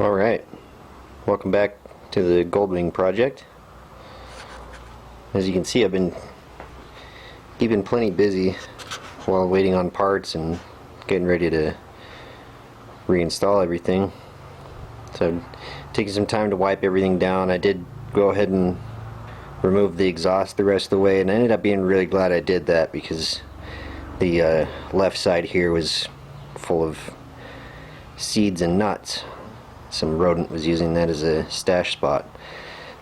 Alright, welcome back to the Goldwing project. As you can see, I've been keeping plenty busy while waiting on parts and getting ready to reinstall everything. So I'm taking some time to wipe everything down. I did go ahead and remove the exhaust the rest of the way, and I ended up being really glad I did that because the left side here was full of seeds and nuts. Some rodent was using that as a stash spot.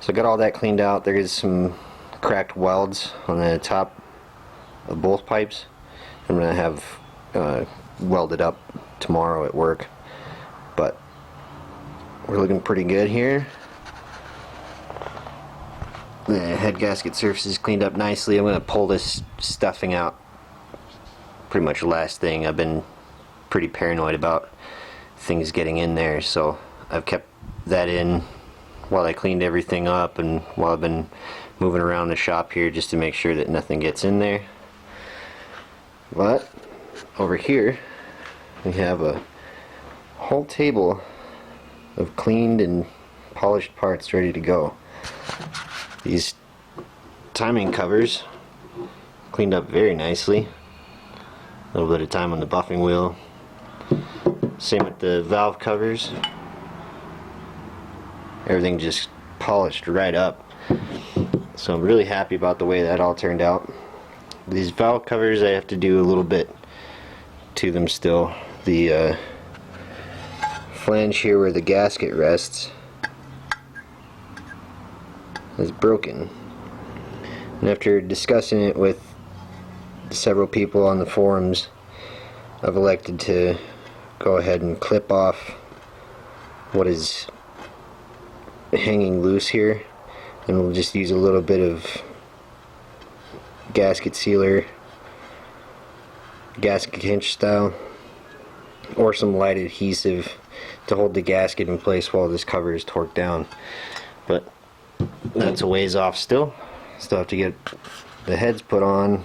So I got all that cleaned out. There is some cracked welds on the top of both pipes. I'm going to have welded up tomorrow at work. But we're looking pretty good here. The head gasket surface is cleaned up nicely. I'm going to pull this stuffing out pretty much last thing. I've been pretty paranoid about things getting in there, so I've kept that in while I cleaned everything up and while I've been moving around the shop here just to make sure that nothing gets in there. But over here we have a whole table of cleaned and polished parts ready to go. These timing covers cleaned up very nicely. A little bit of time on the buffing wheel. Same with the valve covers. Everything just polished right up. So I'm really happy about the way that all turned out. These valve covers, I have to do a little bit to them still. The flange here where the gasket rests is broken. And after discussing it with several people on the forums, I've elected to go ahead and clip off what is hanging loose here, and we'll just use a little bit of gasket sealer, gasket hinge style, or some light adhesive to hold the gasket in place while this cover is torqued down. But that's a ways off still. Still have to get the heads put on,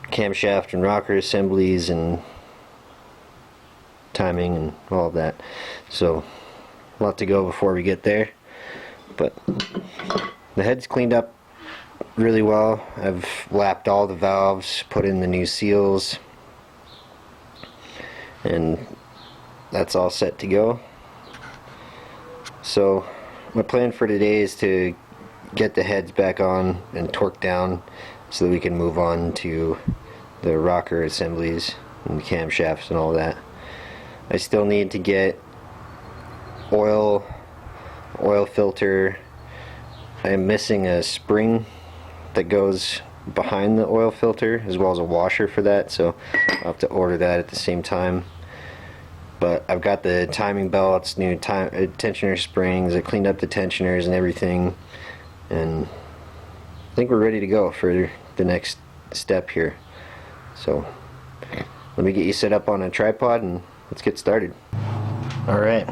camshaft and rocker assemblies and timing and all of that. So a lot to go before we get there, but the head's cleaned up really well. I've lapped all the valves, put in the new seals, and that's all set to go. So my plan for today is to get the heads back on and torque down so that we can move on to the rocker assemblies and the camshafts and all that. I still need to get oil filter. I am missing a spring that goes behind the oil filter as well as a washer for that, so I'll have to order that at the same time. But I've got the timing belts, new tensioner springs. I cleaned up the tensioners and everything, and I think we're ready to go for the next step here. So let me get you set up on a tripod and let's get started. Alright,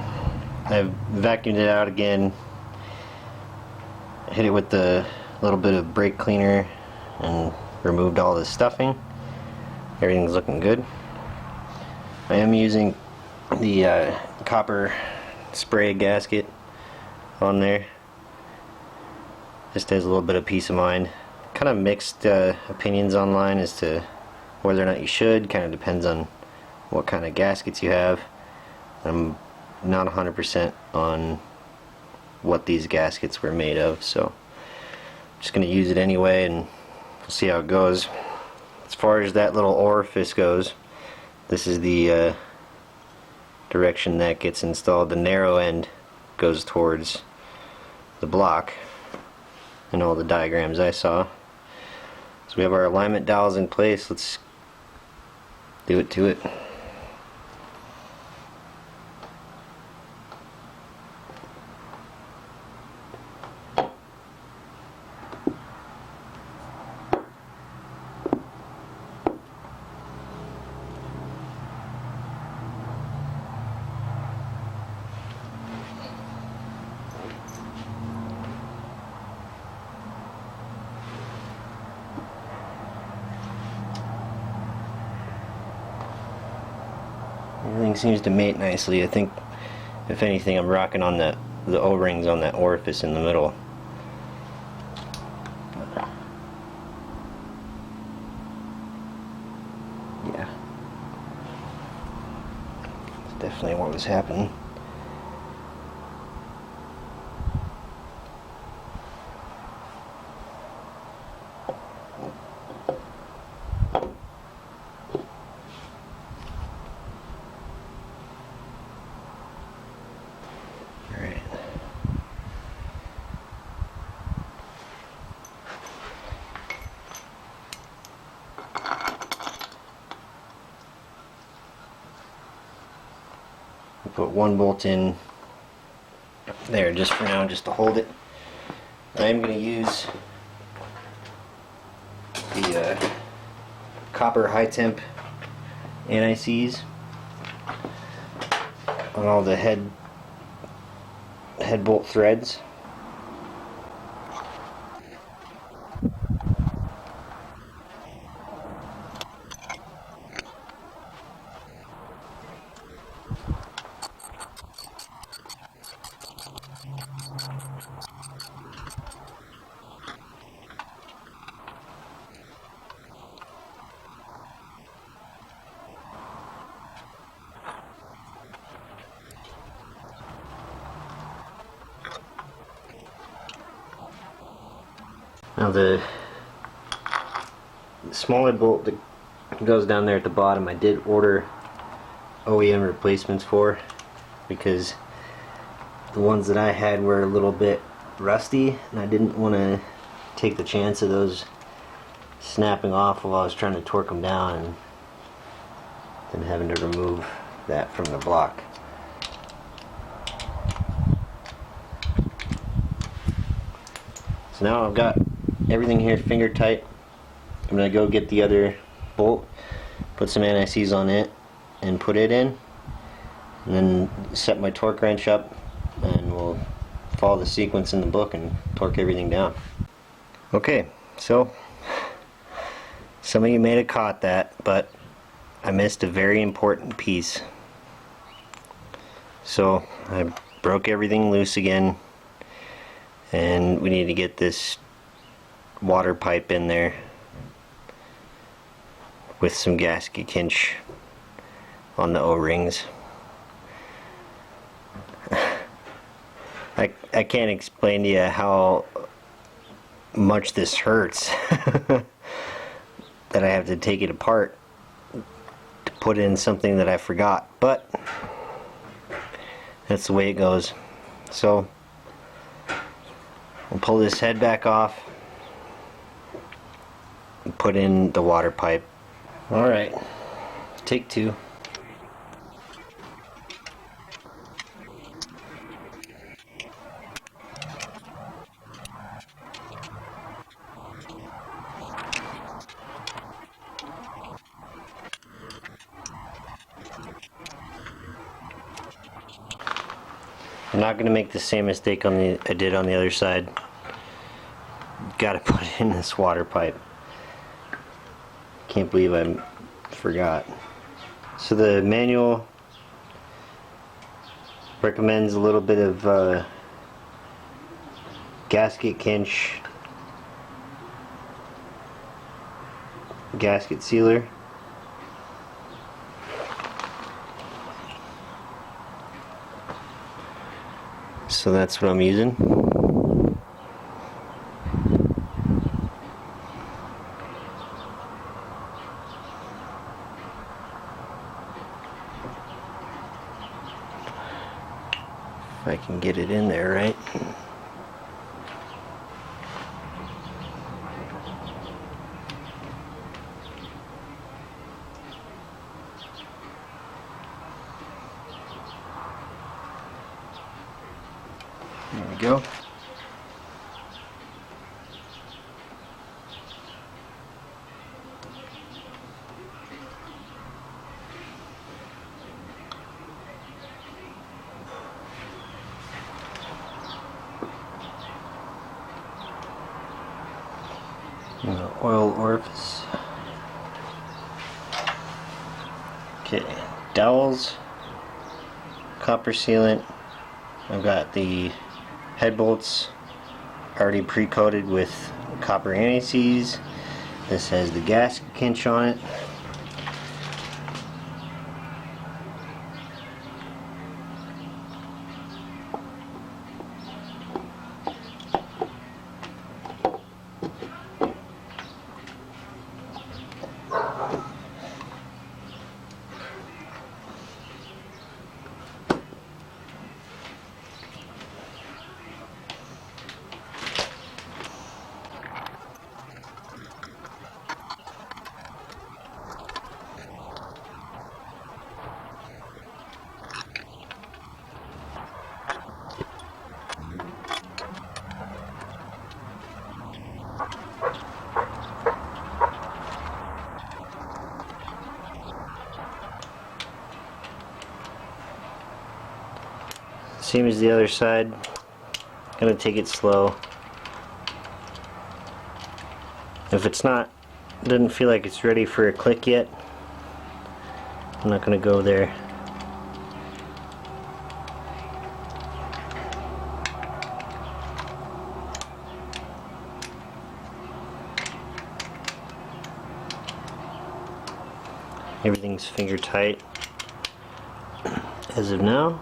I've vacuumed it out again, hit it with a little bit of brake cleaner and removed all the stuffing. Everything's looking good. I am using the copper spray gasket on there just as a little bit of peace of mind. Kind of mixed opinions online as to whether or not you should. Kind of depends on what kind of gaskets you have. I'm not 100% on what these gaskets were made of, so I'm just going to use it anyway and we'll see how it goes. As far as that little orifice goes, this is the direction that gets installed. The narrow end goes towards the block in all the diagrams I saw. So we have our alignment dowels in place. Let's do it to it. Everything seems to mate nicely. I think If anything, I'm rocking on the O-rings on that orifice in the middle. Yeah, that's definitely what was happening. Put one bolt in there just for now, just to hold it. I'm going to use the copper high temp anti-seize on all the head bolt threads. Now the smaller bolt that goes down there at the bottom, I did order OEM replacements for, because the ones that I had were a little bit rusty and I didn't want to take the chance of those snapping off while I was trying to torque them down and then having to remove that from the block. So now I've got everything here finger tight. I'm going to go get the other bolt, put some anti-seize on it and put it in, and then set my torque wrench up, and we'll follow the sequence in the book and torque everything down. Okay, so some of you may have caught that, but I missed a very important piece. So I broke everything loose again, and we need to get this water pipe in there with some gasket kinch on the O-rings. I can't explain to you how much this hurts that I have to take it apart to put in something that I forgot, but that's the way it goes. So we'll pull this head back off and put in the water pipe. Alright, take two. I'm not going to make the same mistake I did on the other side. Got to put in this water pipe. Can't believe I forgot. So the manual recommends a little bit of gasket kinch, gasket sealer. So that's what I'm using. If I can get it in there right. There we go. The oil orifice. Okay, dowels, copper sealant. I've got the head bolts already pre-coated with copper anti-seize. This has the gasket kinch on it. Same as the other side. Gonna take it slow. If it's not, doesn't feel like it's ready for a click yet, I'm not gonna go there. Everything's finger tight as of now.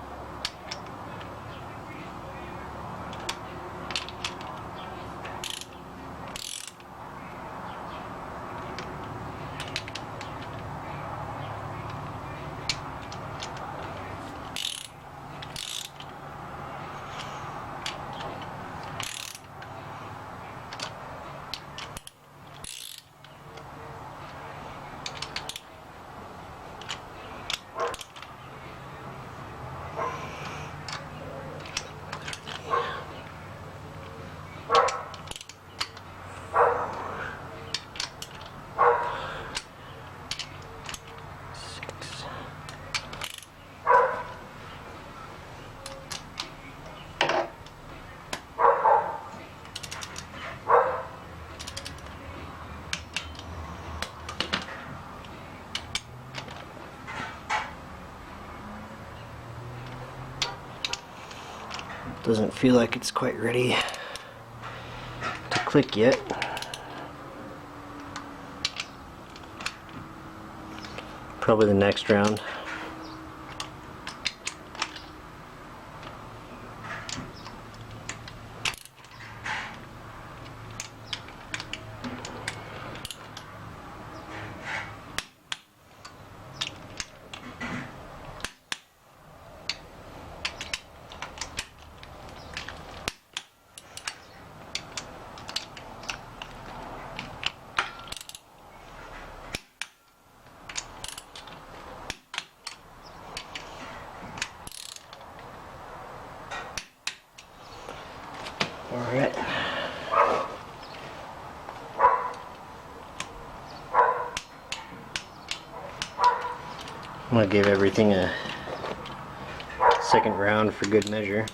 Doesn't feel like it's quite ready to click yet. Probably the next round. Alright. I'm gonna give everything a second round for good measure.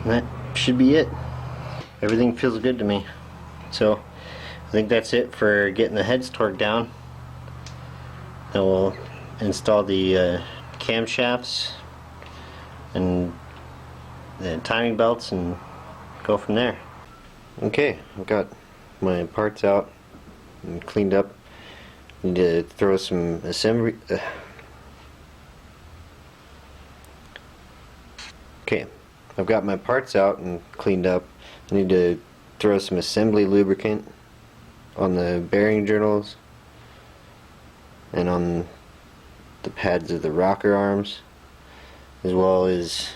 And that should be it. Everything feels good to me. So I think that's it for getting the heads torqued down. Then we'll install the camshafts and the timing belts and go from there. Okay, I've got my parts out and cleaned up. Need to throw some assembly. Okay, I've got my parts out and cleaned up. I need to throw some assembly lubricant on the bearing journals and on the pads of the rocker arms, as well as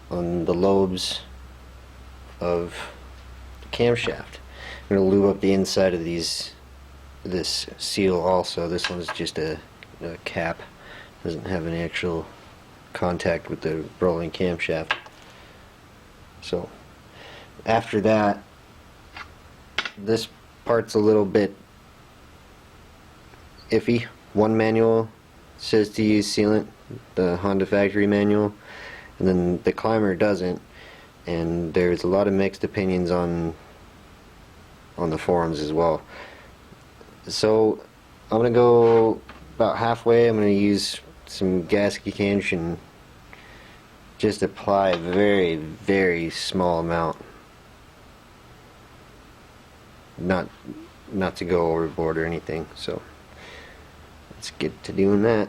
on the lobes of the camshaft. I'm going to lube up the inside of this seal also. This one's just a cap, doesn't have any actual contact with the rolling camshaft. So after that, this part's a little bit iffy. One manual says to use sealant, the Honda factory manual, and then the climber doesn't, and there's a lot of mixed opinions on the forums as well. So I'm gonna go about halfway. I'm gonna use some gasket and just apply a very, very small amount, not to go overboard or anything. So let's get to doing that.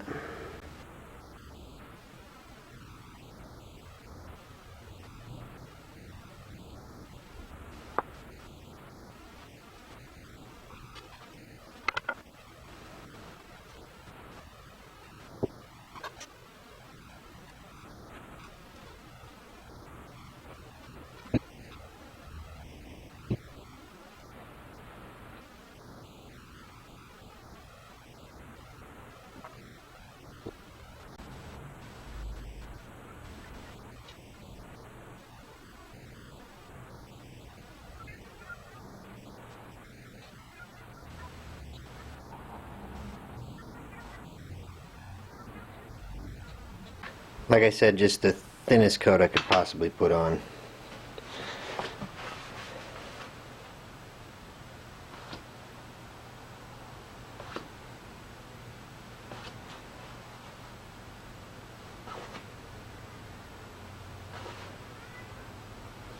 Like I said, just the thinnest coat I could possibly put on.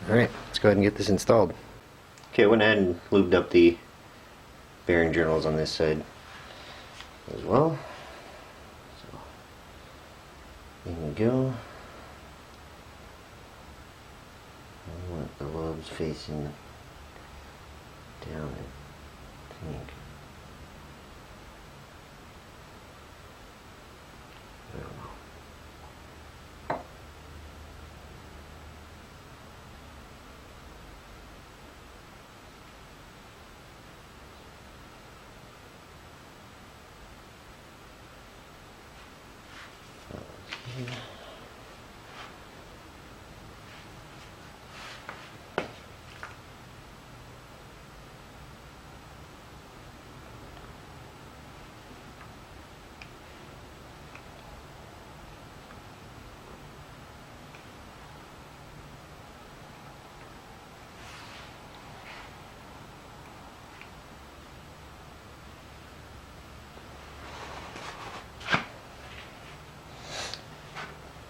Alright, let's go ahead and get this installed. Okay, I went ahead and lubed up the bearing journals on this side as well. So, there we go. I want the lobes facing down, I think. I don't know.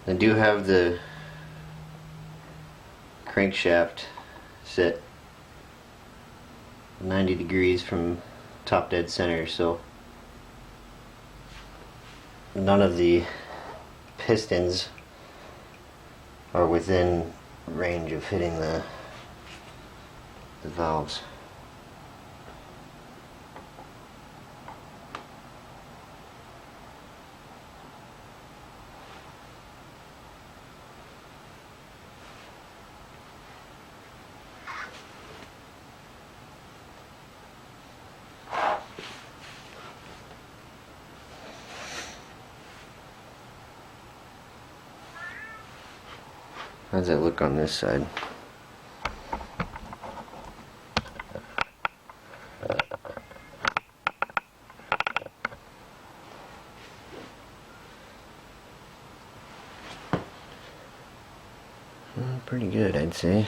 I do have the crankshaft set 90 degrees from top dead center, so none of the pistons are within range of hitting the valves. How does that look on this side? Pretty good, I'd say.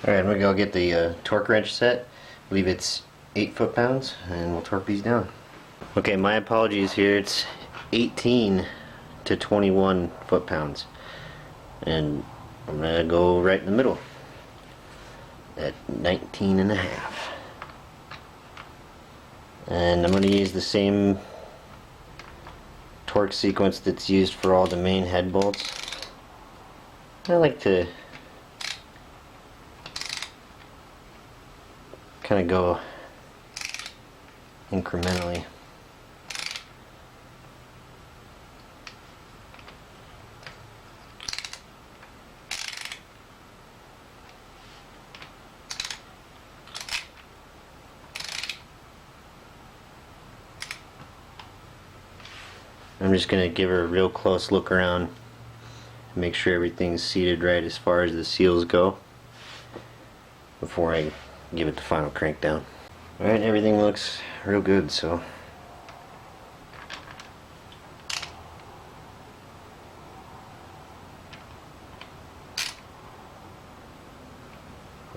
Alright, I'm going to go get the torque wrench set. I believe it's 8 foot-pounds, and we'll torque these down. Okay, my apologies here. It's 18 to 21 foot-pounds. And I'm going to go right in the middle at 19 and a half. And I'm going to use the same torque sequence that's used for all the main head bolts. I like to kind of go incrementally. I'm just going to give her a real close look around, make sure everything's seated right as far as the seals go before I give it the final crank down. Alright, everything looks real good, so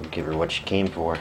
I'll give her what she came for.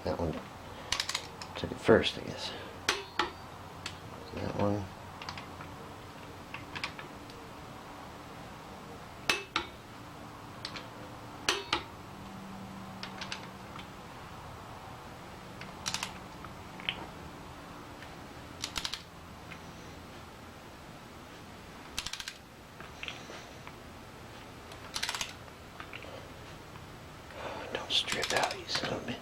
That one took it first, I guess. That one. Don't strip out, you son of a bitch.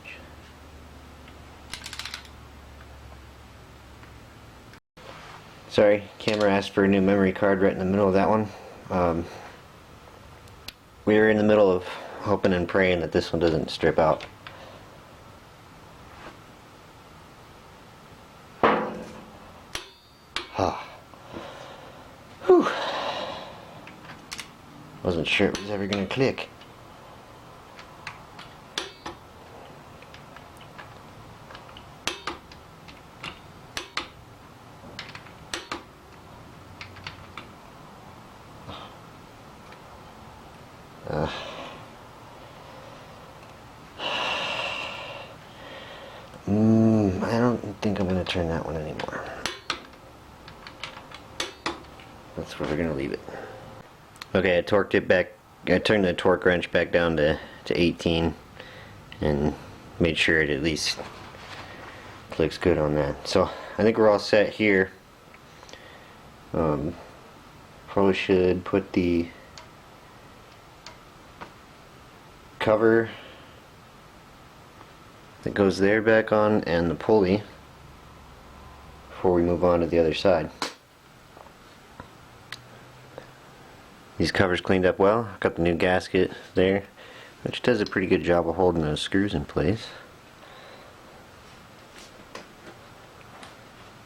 Sorry, camera asked for a new memory card right in the middle of that one. We were in the middle of hoping and praying that this one doesn't strip out. Whew. Wasn't sure it was ever gonna click. I don't think I'm going to turn that one anymore. That's where we're going to leave it. Okay, I torqued it back. I turned the torque wrench back down to 18 and made sure it at least clicks good on that. So I think we're all set here. Probably should put the cover that goes there back on and the pulley before we move on to the other side. These covers cleaned up well. Got the new gasket there, which does a pretty good job of holding those screws in place.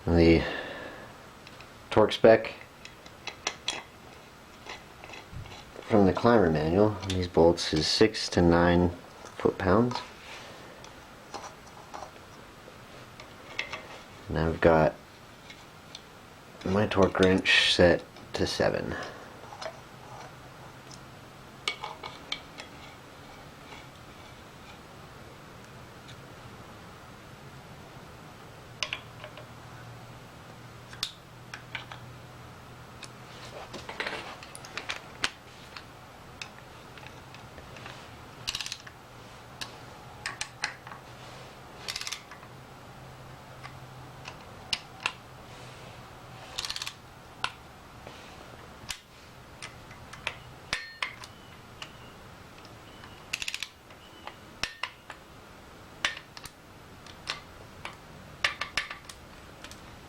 And the torque spec from the climber manual on these bolts is 6 to 9 foot-pounds. And I've got my torque wrench set to 7.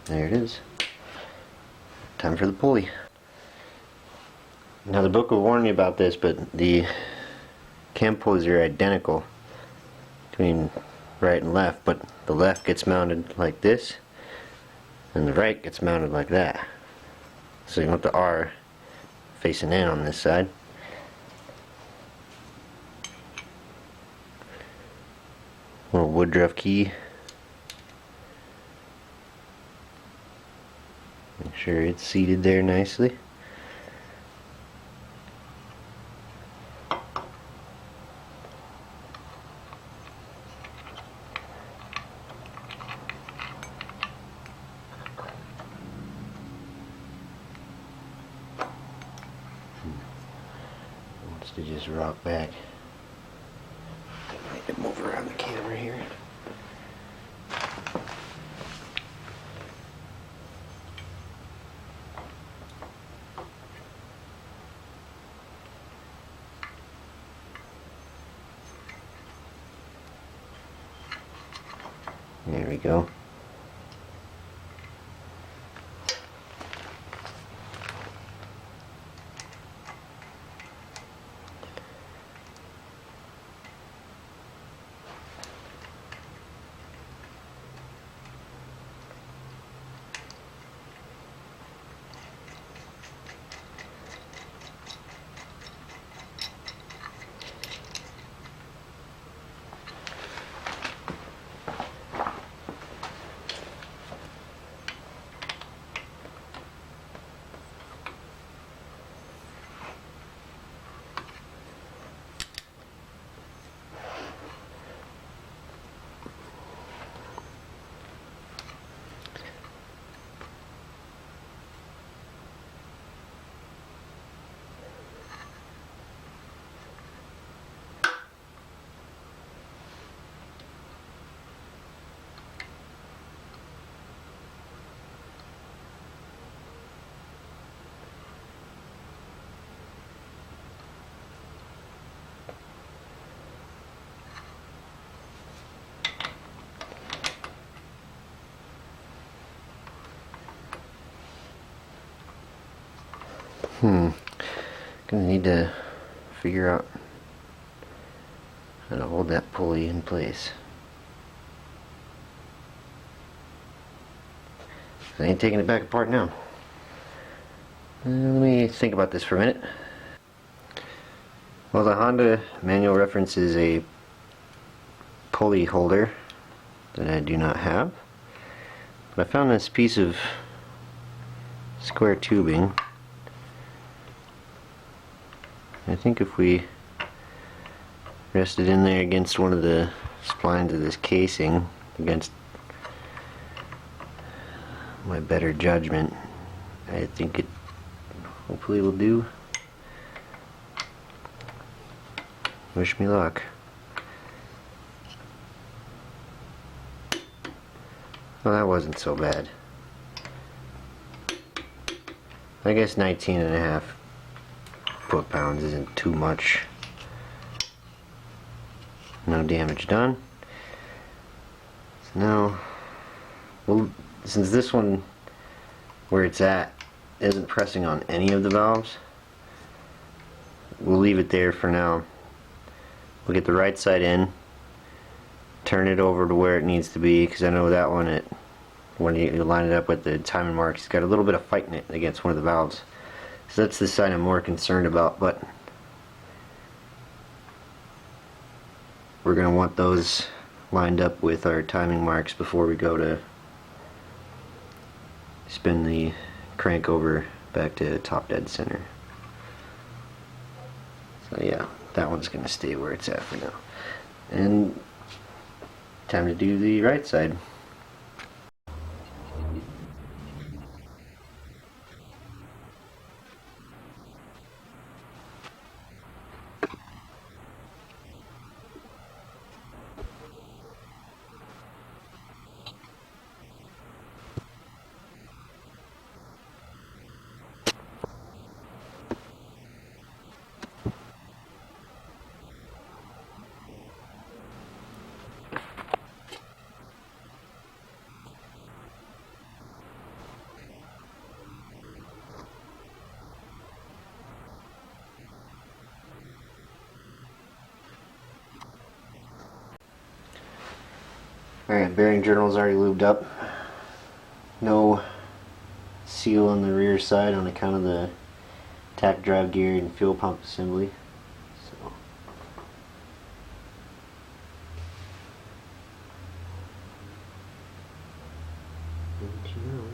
There it is. Time for the pulley. Now the book will warn you about this, but the cam pulleys are identical between right and left, but the left gets mounted like this and the right gets mounted like that. So you want the R facing in on this side. Little woodruff key. Make sure it's seated there nicely. to just rock back. I might move around the camera here. There we go. Gonna need to figure out how to hold that pulley in place. I ain't taking it back apart now. Let me think about this for a minute. Well, the Honda manual references a pulley holder that I do not have. But I found this piece of square tubing. I think if we rest it in there against one of the splines of this casing, against my better judgment, I think it hopefully will do. Wish me luck. Well, that wasn't so bad. I guess 19.5 foot-pounds isn't too much. No damage done. So now, well, since this one, where it's at, isn't pressing on any of the valves, we'll leave it there for now. We'll get the right side in, turn it over to where it needs to be, because I know that one, when you line it up with the timing marks, it's got a little bit of fight in it against one of the valves. So that's the side I'm more concerned about, but we're going to want those lined up with our timing marks before we go to spin the crank over back to top dead center. So yeah, that one's going to stay where it's at for now. And time to do the right side. Alright, bearing journal's already lubed up. No seal on the rear side on account of the tack drive gear and fuel pump assembly. So she knows.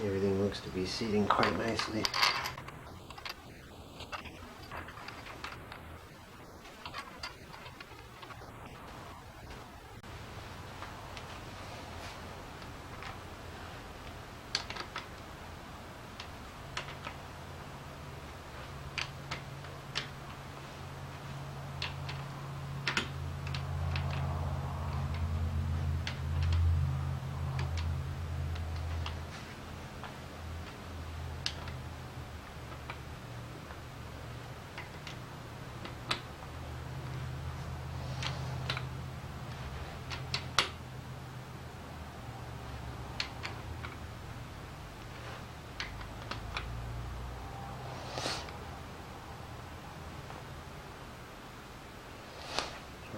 Everything looks to be seating quite nicely.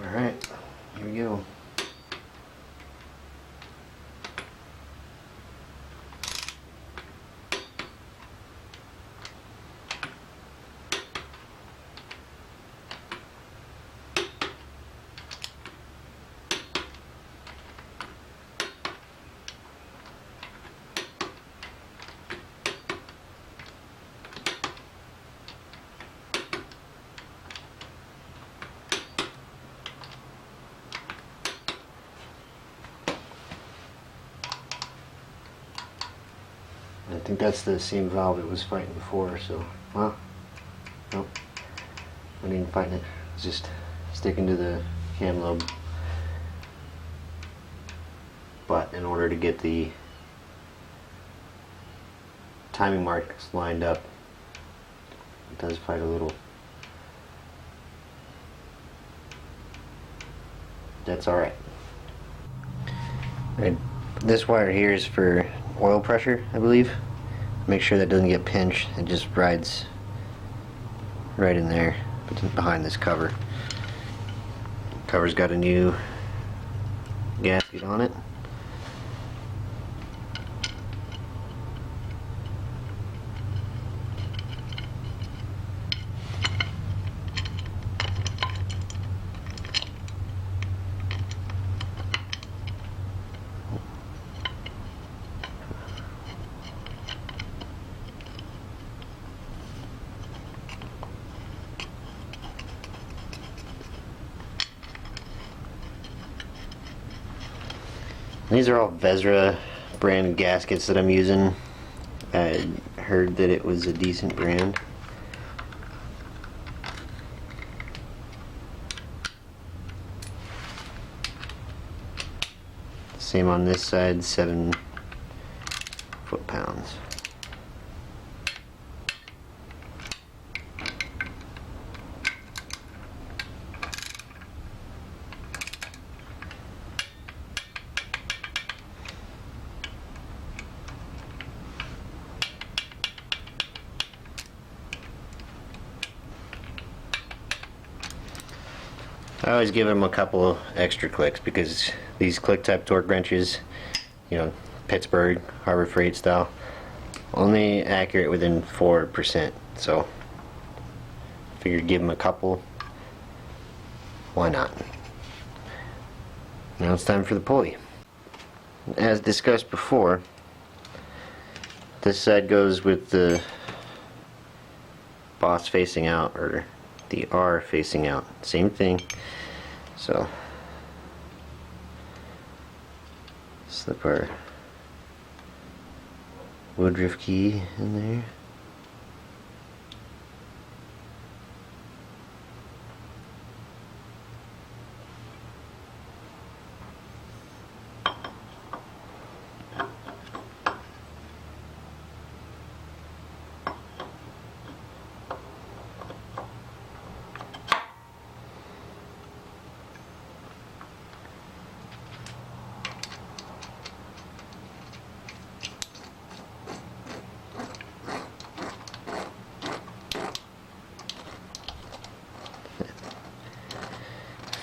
Alright, here we go. I think that's the same valve it was fighting before, so, well, nope, I didn't fight it. It's just sticking to the cam lobe. But in order to get the timing marks lined up, it does fight a little. That's alright. Right. This wire here is for oil pressure, I believe. Make sure that doesn't get pinched. It just rides right in there behind this cover. Cover's got a new gasket on it. These are all Vezra brand gaskets that I'm using. I heard that it was a decent brand. Same on this side, 7 foot-pounds. I always give them a couple extra clicks because these click type torque wrenches, you know, Pittsburgh, Harbor Freight style, only accurate within 4%. So figured give them a couple. Why not? Now it's time for the pulley. As discussed before, this side goes with the boss facing out, or the R facing out. Same thing. So slip our woodruff key in there.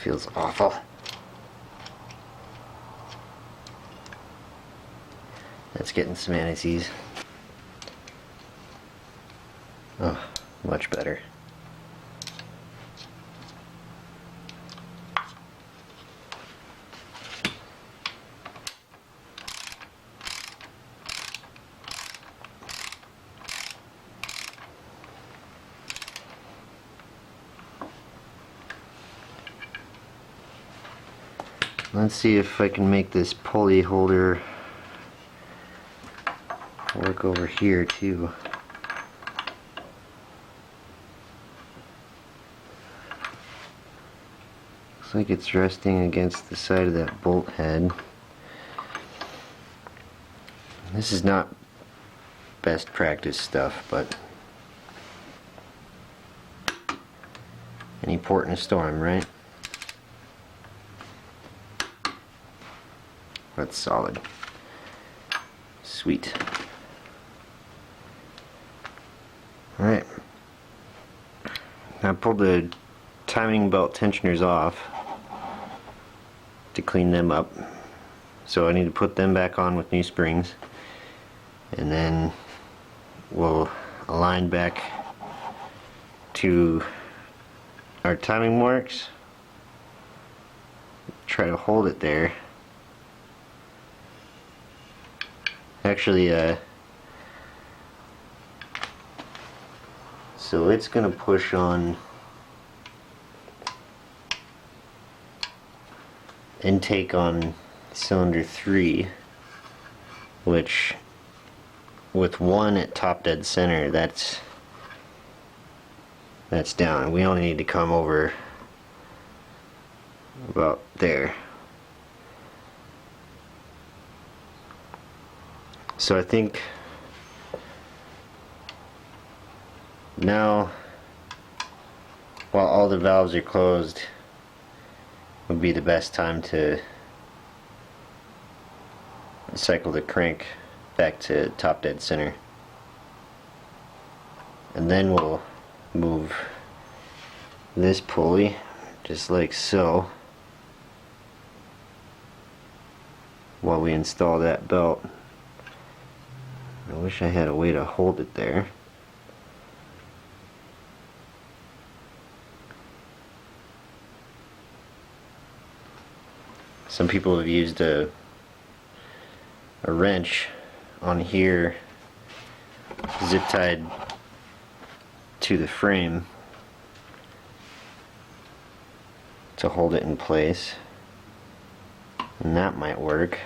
Feels awful. That's getting some anti-seize. Oh, much better. Let's see if I can make this pulley holder work over here too. Looks like it's resting against the side of that bolt head. This is not best practice stuff, but any port in a storm, right? That's solid. Sweet. Alright. Now I pulled the timing belt tensioners off to clean them up. So I need to put them back on with new springs. And then we'll align back to our timing marks. Try to hold it there. Actually, so it's gonna push on intake on cylinder 3, which with one at top dead center, that's down. We only need to come over about there. So I think now, while all the valves are closed, would be the best time to cycle the crank back to top dead center. And then we'll move this pulley just like so while we install that belt. I wish I had a way to hold it there. Some people have used a wrench on here, zip tied to the frame to hold it in place, and that might work.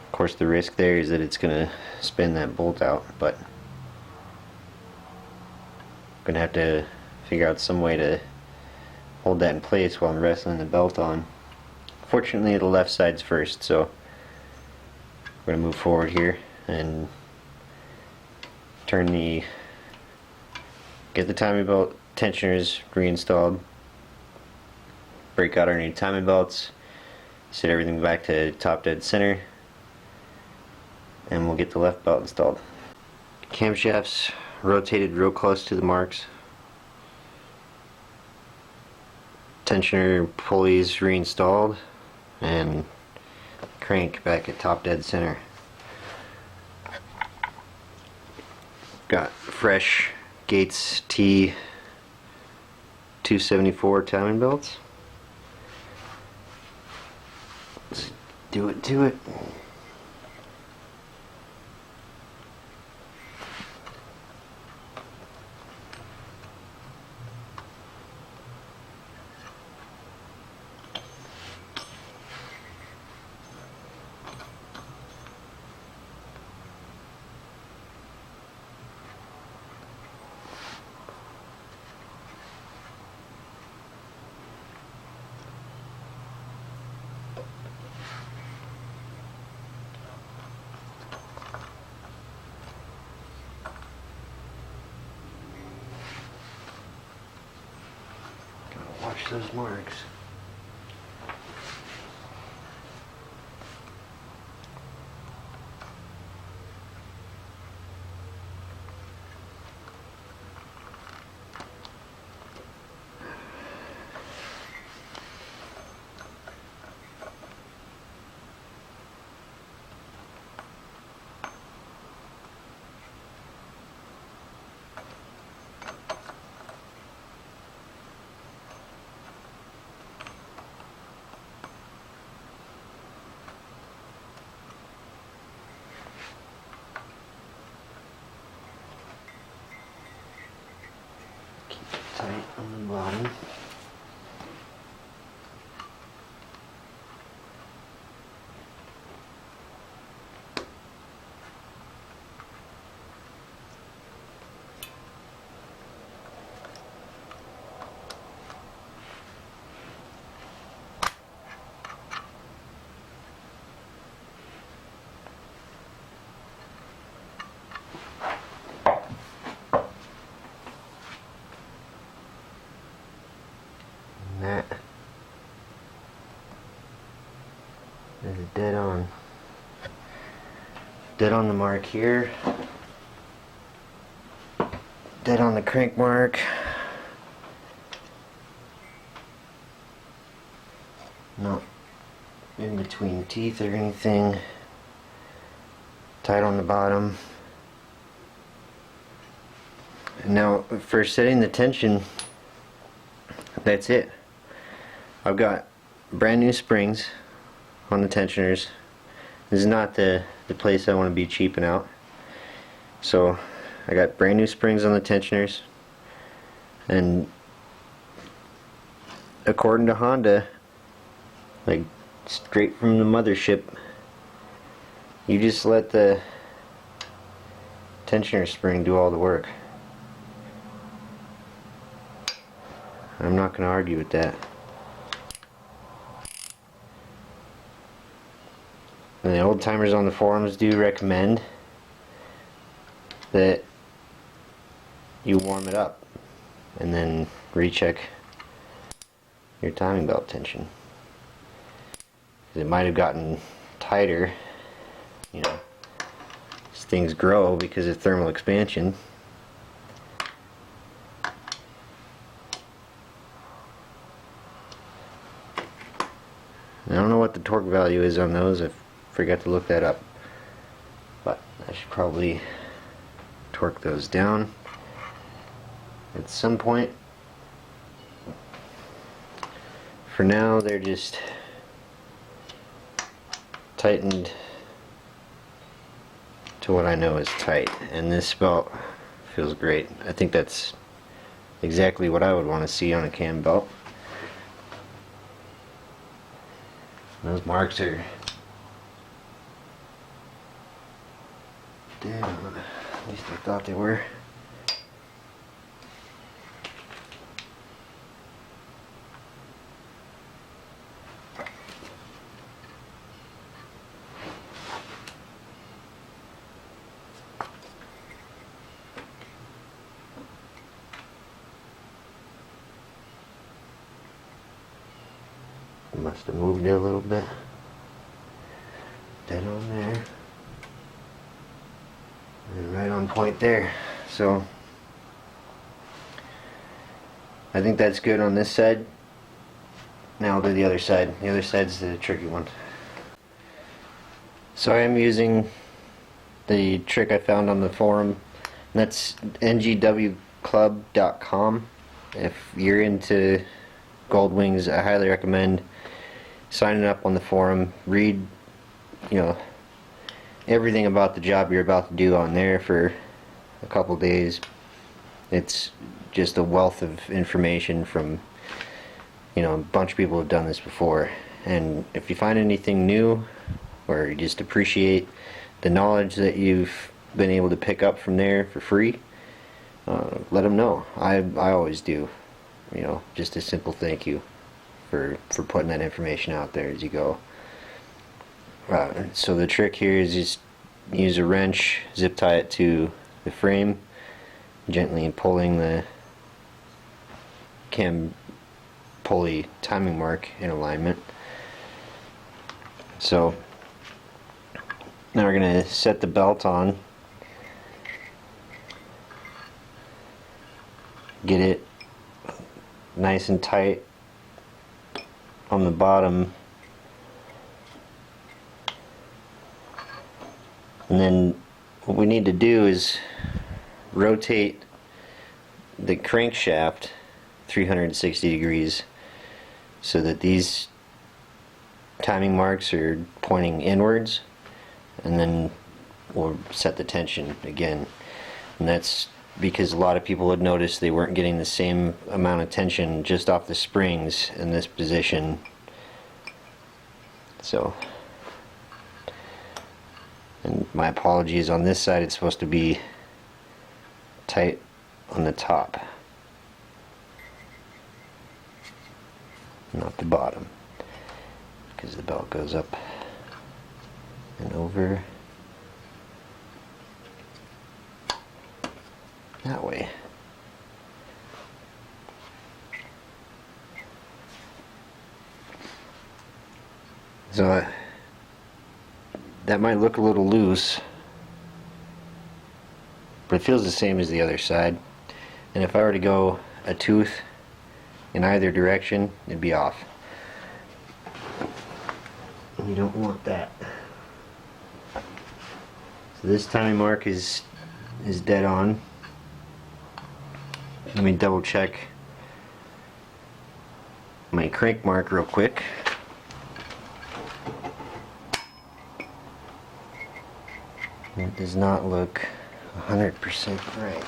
Of course, the risk there is that it's going to spin that bolt out, but I'm going to have to figure out some way to hold that in place while I'm wrestling the belt on. Fortunately, the left side's first, so we're going to move forward here and get the timing belt tensioners reinstalled, break out our new timing belts, set everything back to top dead center, and we'll get the left belt installed. Camshafts rotated real close to the marks. Tensioner pulleys reinstalled, and crank back at top dead center. Got fresh Gates T274 timing belts. Let's do it to it. Watch those marks. is dead on. Dead on the mark here. Dead on the crank mark. Not in between teeth or anything. Tight on the bottom. And now for setting the tension, that's it. I've got brand new springs on the tensioners. This is not the place I want to be cheaping out. So I got brand new springs on the tensioners, and according to Honda, like straight from the mothership, you just let the tensioner spring do all the work. I'm not going to argue with that. And the old timers on the forums do recommend that you warm it up and then recheck your timing belt tension. It might have gotten tighter, you know, as things grow because of thermal expansion. I don't know what the torque value is on those. I forgot to look that up, but I should probably torque those down at some point. For now, they're just tightened to what I know is tight, and this belt feels great. I think that's exactly what I would want to see on a cam belt. Those marks are dead on. At least I thought they were. Must have moved it a little bit. Dead on there. And right on point there. So I think that's good on this side. Now I'll do the other side. The other side's the tricky one. So I am using the trick I found on the forum. That's ngwclub.com. If you're into Goldwings, I highly recommend signing up on the forum. Read, you know, everything about the job you're about to do on there for a couple days. It's just a wealth of information from, you know, a bunch of people who have done this before. And if you find anything new, or you just appreciate the knowledge that you've been able to pick up from there for free, let them know. I always do. You know, just a simple thank you for putting that information out there as you go. So the trick here is just use a wrench, zip tie it to the frame, gently pulling the cam pulley timing mark in alignment. So now we're going to set the belt on, get it nice and tight on the bottom, and then what we need to do is rotate the crankshaft 360 degrees so that these timing marks are pointing inwards, and then we'll set the tension again. And that's because a lot of people had noticed they weren't getting the same amount of tension just off the springs in this position. So, and my apologies, on this side it's supposed to be tight on the top, not the bottom, because the belt goes up and over that way. So that might look a little loose, but it feels the same as the other side. And if I were to go a tooth in either direction, it'd be off. You don't want that. So this timing mark is dead on. Let me double check my crank mark real quick. It does not look 100% right.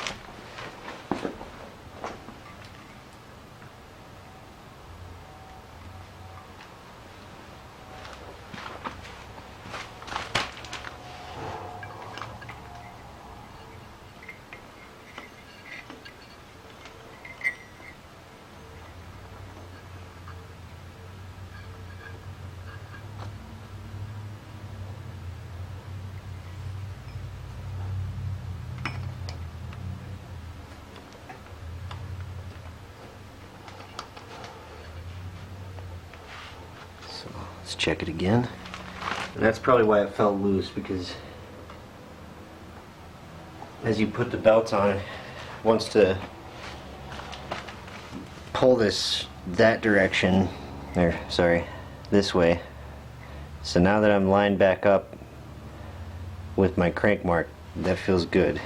Let's check it again. And that's probably why it felt loose, because as you put the belt on, it wants to pull this that direction, or sorry, this way. So now that I'm lined back up with my crank mark, that feels good.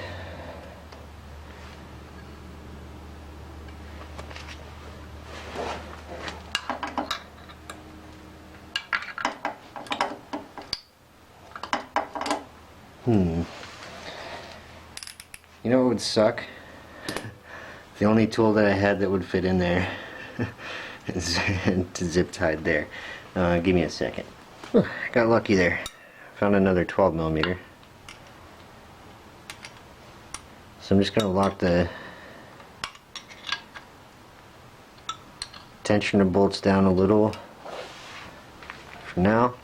You know what would suck? The only tool that I had that would fit in there is to zip tied there. Give me a second. Got lucky there. Found another 12mm. So I'm just going to lock the tensioner bolts down a little for now.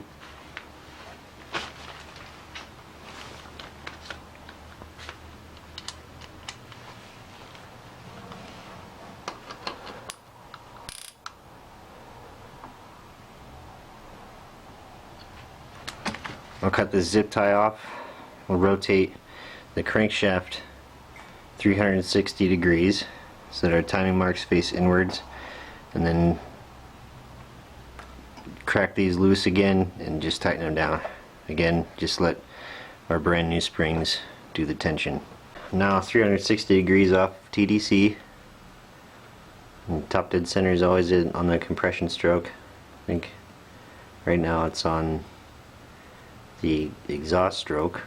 I'll cut the zip tie off. We'll rotate the crankshaft 360 degrees so that our timing marks face inwards, and then crack these loose again and just tighten them down. Again, just let our brand new springs do the tension. Now 360 degrees off TDC. And top dead center is always on the compression stroke. I think right now it's on the exhaust stroke.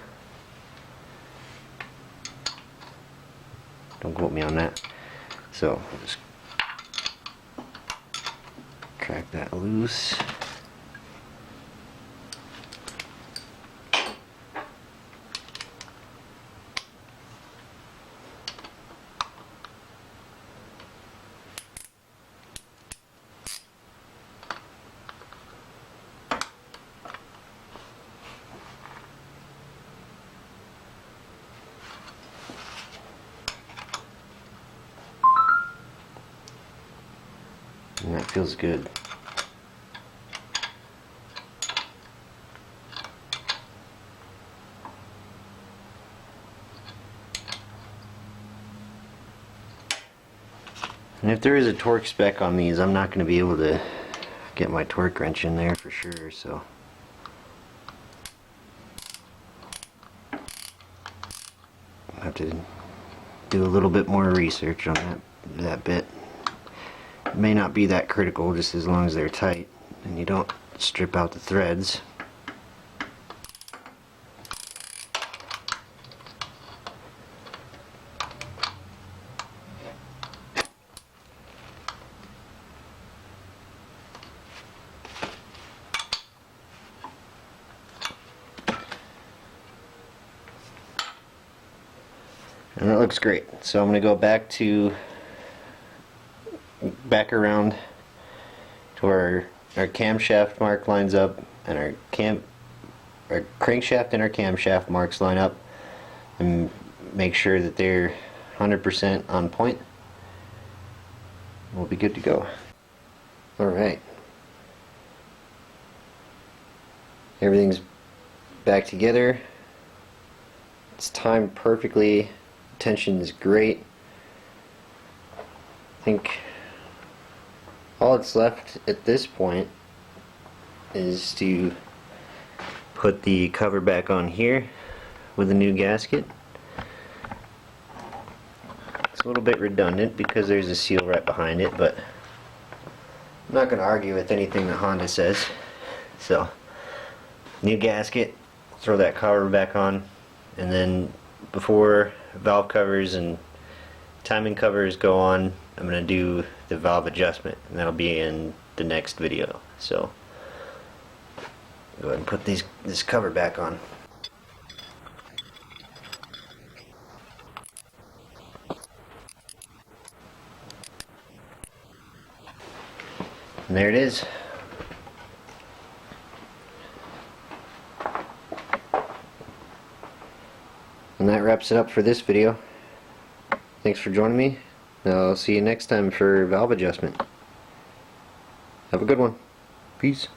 Don't quote me on that. So I'll just crack that loose. And that feels good. And if there is a torque spec on these, I'm not going to be able to get my torque wrench in there for sure, so I have to do a little bit more research on that bit. It may not be that critical, just as long as they're tight and you don't strip out the threads. And that looks great. So I'm going to go back around to where our camshaft mark lines up and our crankshaft and our camshaft marks line up, and make sure that they're 100% on point. We'll be good to go. Alright. Everything's back together. It's timed perfectly. Tension is great. I think all that's left at this point is to put the cover back on here with a new gasket. It's a little bit redundant because there's a seal right behind it, but I'm not going to argue with anything that Honda says. So, new gasket, throw that cover back on, and then before valve covers and timing covers go on, I'm going to do the valve adjustment, and that'll be in the next video. So, go ahead and put this cover back on. And there it is. And that wraps it up for this video. Thanks for joining me. I'll see you next time for valve adjustment. Have a good one. Peace.